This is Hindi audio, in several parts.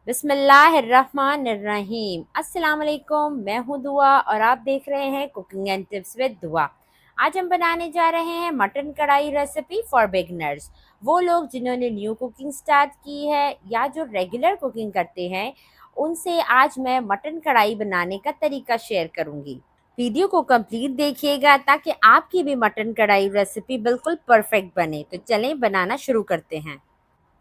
बिस्मिल्लाहिर्रहमानिर्रहीम। अस्सलाम वालेकुम। मैं हूँ दुआ और आप देख रहे हैं कुकिंग एंड टिप्स विद दुआ। आज हम बनाने जा रहे हैं मटन कढ़ाई रेसिपी फॉर बिगनर्स। वो लोग जिन्होंने न्यू कुकिंग स्टार्ट की है या जो रेगुलर कुकिंग करते हैं, उनसे आज मैं मटन कढ़ाई बनाने का तरीका शेयर करूँगी। वीडियो को कंप्लीट देखिएगा ताकि आपकी भी मटन कढ़ाई रेसिपी बिल्कुल परफेक्ट बने। तो चलें बनाना शुरू करते हैं।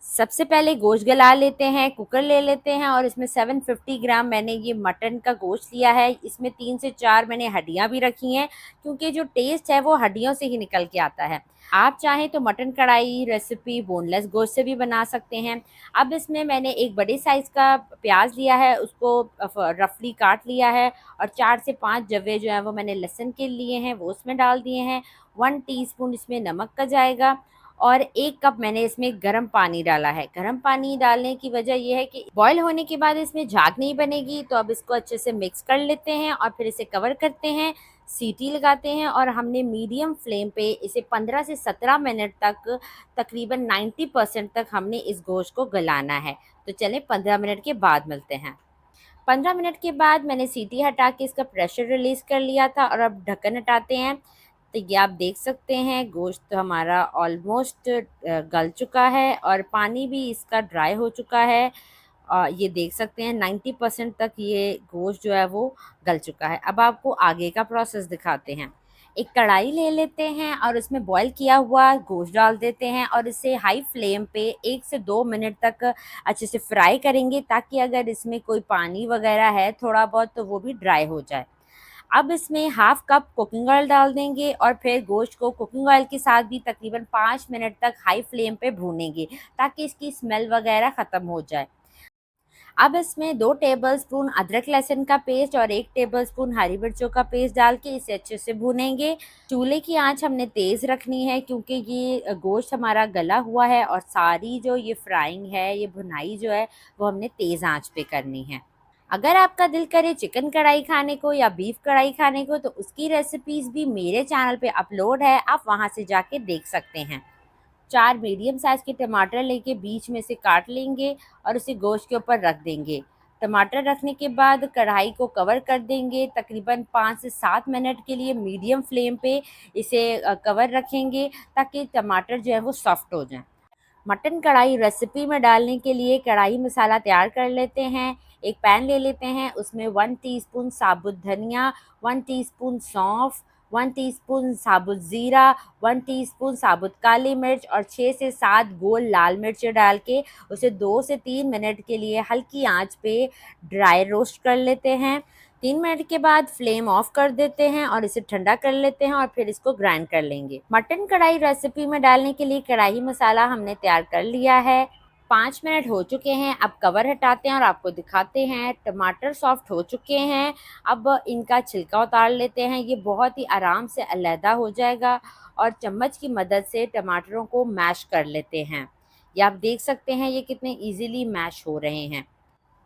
सबसे पहले गोश्त गला लेते हैं, कुकर ले लेते हैं और इसमें 750 ग्राम मैंने ये मटन का गोश्त लिया है। इसमें 3 से 4 मैंने हड्डियाँ भी रखी हैं, क्योंकि जो टेस्ट है वो हड्डियों से ही निकल के आता है। आप चाहें तो मटन कढ़ाई रेसिपी बोनलेस गोश्त से भी बना सकते हैं। अब इसमें मैंने एक बड़े साइज़ का प्याज लिया है, उसको रफली काट लिया है और 4 से 5 जवे जो हैं वो मैंने लहसुन के लिए हैं, वो उसमें डाल दिए हैं। 1 टीस्पून इसमें नमक का जाएगा और 1 कप मैंने इसमें गर्म पानी डाला है। गर्म पानी डालने की वजह ये है कि बॉयल होने के बाद इसमें झाग नहीं बनेगी। तो अब इसको अच्छे से मिक्स कर लेते हैं और फिर इसे कवर करते हैं, सीटी लगाते हैं और हमने मीडियम फ्लेम पे इसे 15 से 17 मिनट तक, तकरीबन 90% तक हमने इस गोश्त को गलाना है। तो चलें 15 मिनट के बाद मिलते हैं। 15 मिनट के बाद मैंने सीटी हटा के इसका प्रेशर रिलीज़ कर लिया था और अब ढक्कन हटाते हैं। तो ये आप देख सकते हैं गोश्त हमारा ऑलमोस्ट गल चुका है और पानी भी इसका ड्राई हो चुका है। ये देख सकते हैं 90% तक ये गोश्त जो है वो गल चुका है। अब आपको आगे का प्रोसेस दिखाते हैं। एक कढ़ाई ले लेते हैं और उसमें बॉईल किया हुआ गोश्त डाल देते हैं और इसे हाई फ्लेम पे 1 से 2 मिनट तक अच्छे से फ्राई करेंगे, ताकि अगर इसमें कोई पानी वगैरह है थोड़ा बहुत तो वो भी ड्राई हो जाए। अब इसमें हाफ कप कुकिंग ऑयल डाल देंगे और फिर गोश्त को कुकिंग ऑयल के साथ भी तकरीबन 5 मिनट तक हाई फ्लेम पे भूनेंगे, ताकि इसकी स्मेल वगैरह ख़त्म हो जाए। अब इसमें 2 टेबलस्पून अदरक लहसुन का पेस्ट और 1 टेबलस्पून हरी मिर्चों का पेस्ट डाल के इसे अच्छे से भूनेंगे। चूल्हे की आंच हमने तेज़ रखनी है, क्योंकि ये गोश्त हमारा गला हुआ है और सारी जो ये फ्राइंग है, ये भुनाई जो है वो हमने तेज़ आंच पे करनी है। अगर आपका दिल करे चिकन कढ़ाई खाने को या बीफ कढ़ाई खाने को, तो उसकी रेसिपीज़ भी मेरे चैनल पे अपलोड है, आप वहाँ से जाके देख सकते हैं। 4 मीडियम साइज़ के टमाटर लेके बीच में से काट लेंगे और उसे गोश्त के ऊपर रख देंगे। टमाटर रखने के बाद कढ़ाई को कवर कर देंगे, तकरीबन 5 से 7 मिनट के लिए मीडियम फ्लेम पे इसे कवर रखेंगे, ताकि टमाटर जो है वो सॉफ्ट हो जाएँ। मटन कढ़ाई रेसिपी में डालने के लिए कढ़ाई मसाला तैयार कर लेते हैं। एक पैन ले लेते हैं, उसमें 1 टीस्पून साबुत धनिया, 1 टीस्पून सौंफ, 1 टीस्पून साबुत ज़ीरा, 1 टीस्पून साबुत काली मिर्च और 6 से 7 गोल लाल मिर्च डाल के उसे 2 से 3 मिनट के लिए हल्की आंच पे ड्राई रोस्ट कर लेते हैं। 3 मिनट के बाद फ्लेम ऑफ कर देते हैं और इसे ठंडा कर लेते हैं और फिर इसको ग्राइंड कर लेंगे। मटन कढ़ाई रेसिपी में डालने के लिए कढ़ाई मसाला हमने तैयार कर लिया है। 5 मिनट हो चुके हैं, अब कवर हटाते हैं और आपको दिखाते हैं। टमाटर सॉफ्ट हो चुके हैं, अब इनका छिलका उतार लेते हैं। ये बहुत ही आराम से अलहदा हो जाएगा और चम्मच की मदद से टमाटरों को मैश कर लेते हैं। ये आप देख सकते हैं ये कितने ईज़िली मैश हो रहे हैं।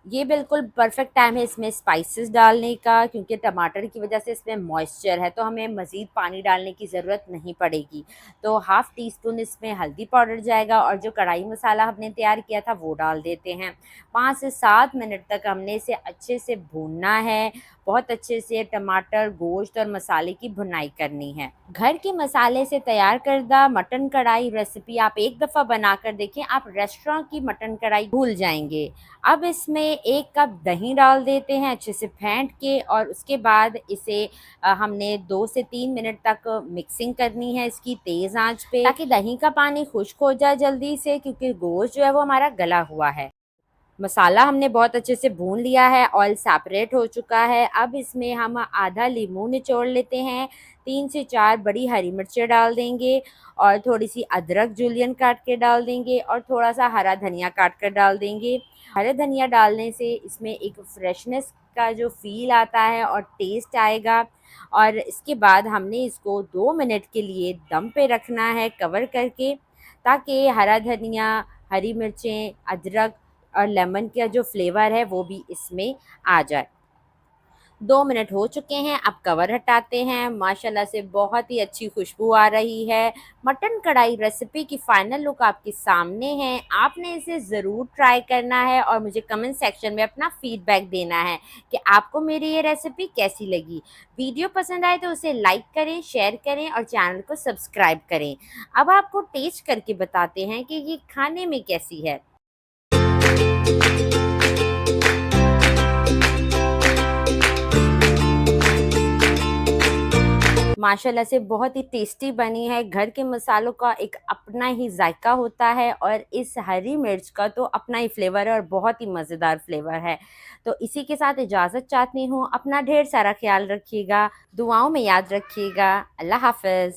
ये बिल्कुल परफेक्ट टाइम है इसमें स्पाइसेस डालने का, क्योंकि टमाटर की वजह से इसमें मॉइस्चर है, तो हमें मज़ीद पानी डालने की ज़रूरत नहीं पड़ेगी। तो हाफ़ टी स्पून इसमें हल्दी पाउडर जाएगा और जो कढ़ाई मसाला हमने तैयार किया था वो डाल देते हैं। 5 से 7 मिनट तक हमने इसे अच्छे से भूनना है। बहुत अच्छे से टमाटर, गोश्त और मसाले की भुनाई करनी है। घर के मसाले से तैयार करदा मटन कढ़ाई रेसिपी आप एक दफ़ा बनाकर देखें, आप रेस्टोरेंट की मटन कढ़ाई भूल जाएंगे। अब इसमें 1 कप दही डाल देते हैं अच्छे से फेंट के और उसके बाद इसे हमने 2 से 3 मिनट तक मिक्सिंग करनी है इसकी तेज़ आंच पे, ताकि दही का पानी खुश्क हो जाए जल्दी से, क्योंकि गोश्त जो है वो हमारा गला हुआ है। मसाला हमने बहुत अच्छे से भून लिया है, ऑयल सेपरेट हो चुका है। अब इसमें हम आधा लीमू निचोड़ लेते हैं, 3 से 4 बड़ी हरी मिर्चें डाल देंगे और थोड़ी-सी अदरक जूलियन काट के डाल देंगे और थोड़ा-सा हरा धनिया काट कर डाल देंगे। हरे धनिया डालने से इसमें एक फ्रेशनेस का जो फ़ील आता है और टेस्ट आएगा। और इसके बाद हमने इसको 2 मिनट के लिए दम पे रखना है कवर करके, ताकि हरा धनिया, हरी मिर्चें, अदरक और लेमन का जो फ्लेवर है वो भी इसमें आ जाए। 2 मिनट हो चुके हैं, अब कवर हटाते हैं। माशाल्लाह से बहुत ही अच्छी खुशबू आ रही है। मटन कढ़ाई रेसिपी की फाइनल लुक आपके सामने है। आपने इसे ज़रूर ट्राई करना है और मुझे कमेंट सेक्शन में अपना फीडबैक देना है कि आपको मेरी ये रेसिपी कैसी लगी। वीडियो पसंद आए तो उसे लाइक करें, शेयर करें और चैनल को सब्सक्राइब करें। अब आपको टेस्ट करके बताते हैं कि ये खाने में कैसी है। माशाल्लाह से बहुत ही टेस्टी बनी है। घर के मसालों का एक अपना ही जायका होता है और इस हरी मिर्च का तो अपना ही फ्लेवर है और बहुत ही मज़ेदार फ्लेवर है। तो इसी के साथ इजाज़त चाहती हूँ। अपना ढेर सारा ख्याल रखिएगा, दुआओं में याद रखिएगा। अल्लाह हाफ़िज़।